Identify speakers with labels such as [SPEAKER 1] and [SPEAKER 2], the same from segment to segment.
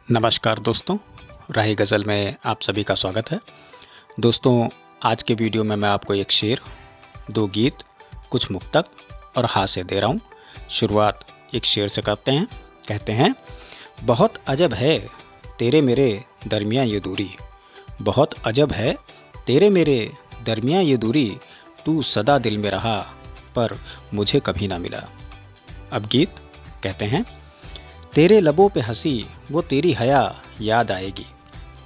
[SPEAKER 1] नमस्कार दोस्तों, राही गज़ल में आप सभी का स्वागत है। दोस्तों, आज के वीडियो में मैं आपको एक शेर, 2 गीत, कुछ मुक्तक और हास्य दे रहा हूँ। शुरुआत एक शेर से करते हैं। कहते हैं, बहुत अजब है तेरे मेरे दरमियाँ ये दूरी, बहुत अजब है तेरे मेरे दरमियाँ ये दूरी, तू सदा दिल में रहा पर मुझे कभी ना मिला। अब गीत। कहते हैं, तेरे लबों पे हंसी वो तेरी हया याद आएगी,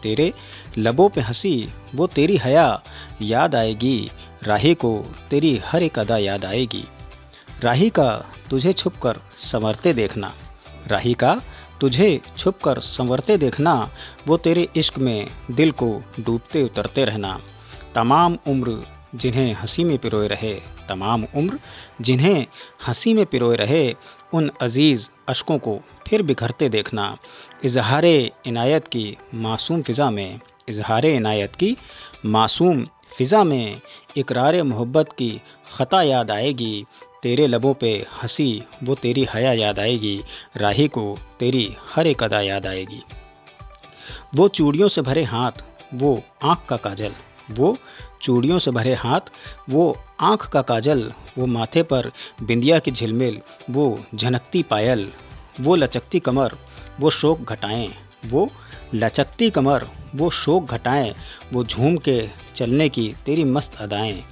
[SPEAKER 1] तेरे लबों पे हंसी वो तेरी हया याद आएगी, राही को तेरी हर एक अदा याद आएगी। राही का तुझे छुपकर संवरते देखना, राही का तुझे छुपकर संवरते देखना, वो तेरे इश्क में दिल को डूबते उतरते रहना। तमाम उम्र जिन्हें हंसी में पिरोए रहे, तमाम उम्र जिन्हें हंसी में पिरोए रहे, उन अजीज़ अश्कों को फिर बिखरते देखना। इजहारे इनायत की मासूम फ़िज़ा में, इजहारे इनायत की मासूम फ़िज़ा में, इकरार मोहब्बत की ख़ता याद आएगी। तेरे लबों पे हंसी वो तेरी हया याद आएगी, राही को तेरी हर एक अदा याद आएगी। वो चूड़ियों से भरे हाथ वो आँख का काजल, वो चूड़ियों से भरे हाथ वो आँख का काजल, वो माथे पर बिंदिया की झिलमिल, वो झनकती पायल, वो लचकती कमर वो शोक घटाएं, वो लचकती कमर वो शोक घटाएं, वो झूम के चलने की तेरी मस्त अदाएं।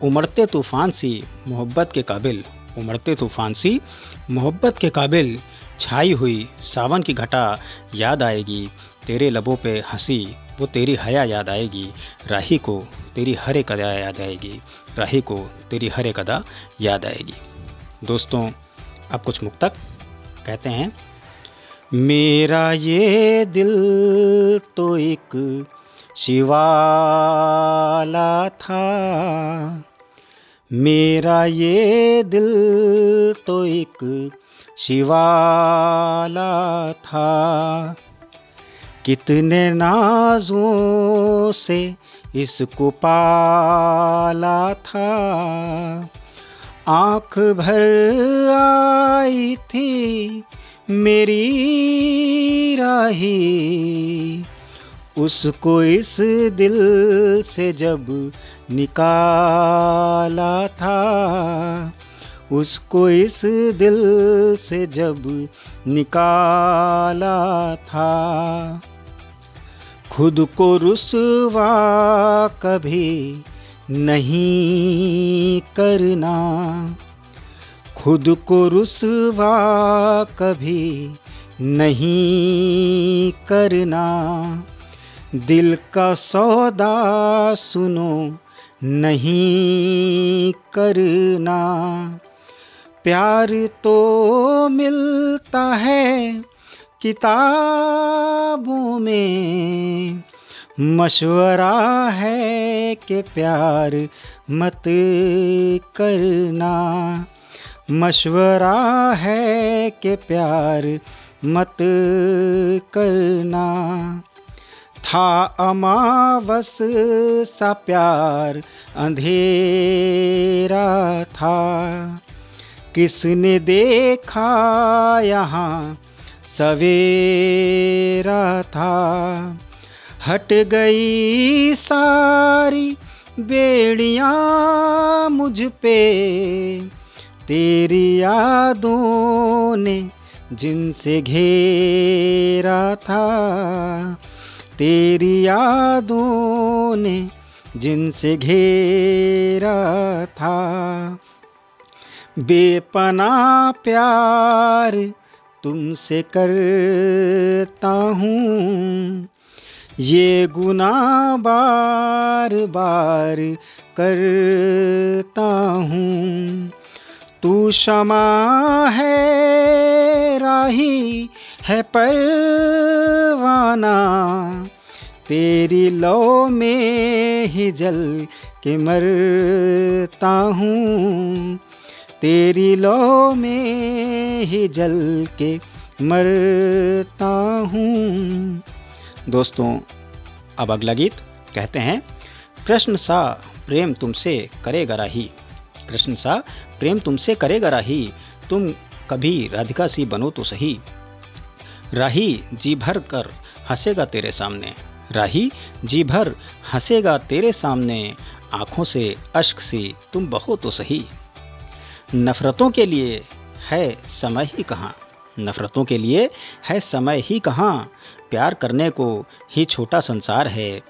[SPEAKER 1] उमड़ते तूफ़ान सी मोहब्बत के काबिल, उमड़ते तूफ़ान सी मोहब्बत के काबिल, छाई हुई सावन की घटा याद आएगी। तेरे लबों पे हंसी वो तेरी हया याद आएगी, राही को तेरी हर एक अदा याद आएगी, राही को तेरी हर एक अदा याद आएगी। दोस्तों, अब कुछ मुक्तक। कहते हैं, मेरा ये दिल तो एक शिवाला था, मेरा ये दिल तो एक शिवाला था, कितने नाज़ों से इसको पाला था, आँख भर आई थी मेरी राही, उसको इस दिल से जब निकाला था, उसको इस दिल से जब निकाला था। खुद को रुसवा कभी नहीं करना, खुद को रुसवा कभी नहीं करना, दिल का सौदा सुनो नहीं करना। प्यार तो मिलता है किताबों में, मशवरा है कि प्यार मत करना, मशवरा है कि प्यार मत करना। था अमावस सा प्यार अंधेरा था, किसने देखा यहाँ सवेरा था, हट गई सारी बेड़ियाँ मुझ पे, तेरी यादों ने जिनसे घेरा था, तेरी यादों ने जिनसे घेरा था। बेपनाह प्यार तुमसे करता हूँ, ये गुनाह बार बार करता हूँ। तू शमा है राही है परवाना, तेरी लौ में ही जल के मरता हूँ, तेरी लौ में ही जल के मरता हूँ। दोस्तों, अब अगला गीत। कहते हैं, कृष्ण सा प्रेम तुमसे करेगा राही, कृष्ण सा प्रेम तुमसे करेगा राही, तुम कभी राधिका सी बनो तो सही। राही जी भर कर हंसेगा तेरे सामने, राही जी भर हंसेगा तेरे सामने, आंखों से अश्क सी तुम बहो तो सही। नफरतों के लिए है समय ही कहाँ, नफरतों के लिए है समय ही कहाँ, प्यार करने को ही छोटा संसार है,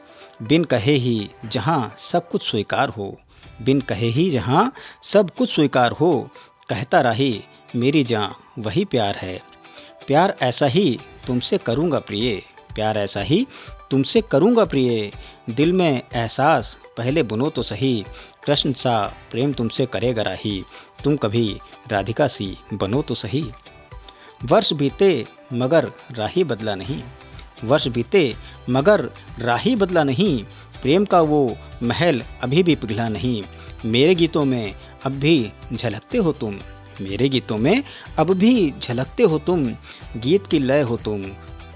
[SPEAKER 1] बिन कहे ही जहाँ सब कुछ स्वीकार हो, बिन कहे ही जहाँ सब कुछ स्वीकार हो, कहता राही मेरी जान वही प्यार है, प्यार ऐसा ही तुमसे करूँगा प्रिय, प्यार ऐसा ही तुमसे करूँगा प्रिय, दिल में एहसास पहले बुनो तो सही, कृष्ण सा प्रेम तुमसे करेगा राही, तुम कभी राधिका सी बनो तो सही। वर्ष बीते मगर राही बदला नहीं, वर्ष बीते मगर राही बदला नहीं, प्रेम का वो महल अभी भी पिघला नहीं, मेरे गीतों में अब भी झलकते हो तुम, मेरे गीतों में अब भी झलकते हो तुम, गीत की लय हो तुम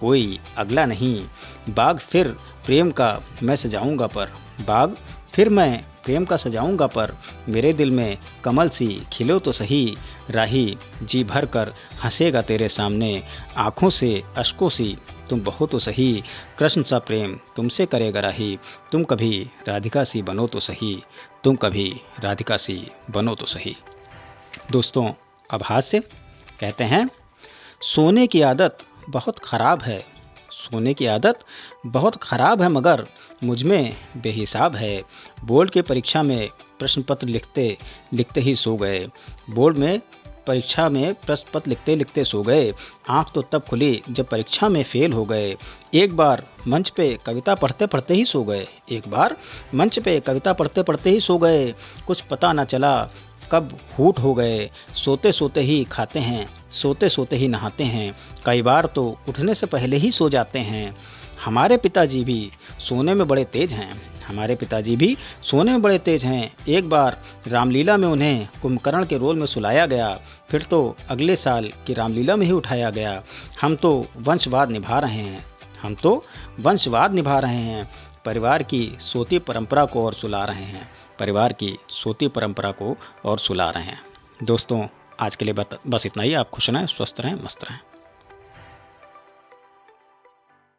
[SPEAKER 1] कोई अगला नहीं, बाग फिर प्रेम का मैं सजाऊंगा पर, बाग फिर मैं प्रेम का सजाऊंगा पर, मेरे दिल में कमल सी खिलो तो सही, राही जी भर कर हंसेगा तेरे सामने, आँखों से अश्कों सी तुम बहो तो सही, कृष्ण सा प्रेम तुमसे करेगा राही, तुम कभी राधिका सी बनो तो सही, तुम कभी राधिका सी बनो तो सही। दोस्तों अब हास्य कहते हैं, सोने की आदत बहुत ख़राब है, सोने की आदत बहुत ख़राब है मगर मुझ में बेहिसाब है, बोर्ड की परीक्षा में प्रश्न पत्र लिखते लिखते ही सो गए, बोर्ड में परीक्षा में प्रश्न पत्र लिखते लिखते सो गए, आँख तो तब खुली जब परीक्षा में फेल हो गए, एक बार मंच पे कविता पढ़ते पढ़ते ही सो गए, एक बार मंच पे कविता पढ़ते पढ़ते ही सो गए, कुछ पता न चला कब हूट हो गए, सोते सोते ही खाते हैं, सोते सोते ही नहाते हैं, कई बार तो उठने से पहले ही सो जाते हैं, हमारे पिताजी भी सोने में बड़े तेज हैं, हमारे पिताजी भी सोने में बड़े तेज हैं, एक बार रामलीला में उन्हें कुंभकर्ण के रोल में सुलाया गया, फिर तो अगले साल की रामलीला में ही उठाया गया, हम तो वंशवाद निभा रहे हैं, हम तो वंशवाद निभा रहे हैं, परिवार की सोती परंपरा को और सुला रहे हैं, परिवार की सोती परंपरा को और सुला रहे हैं। दोस्तों आज के लिए बस इतना ही। आप खुश रहें, स्वस्थ रहें, मस्त रहें।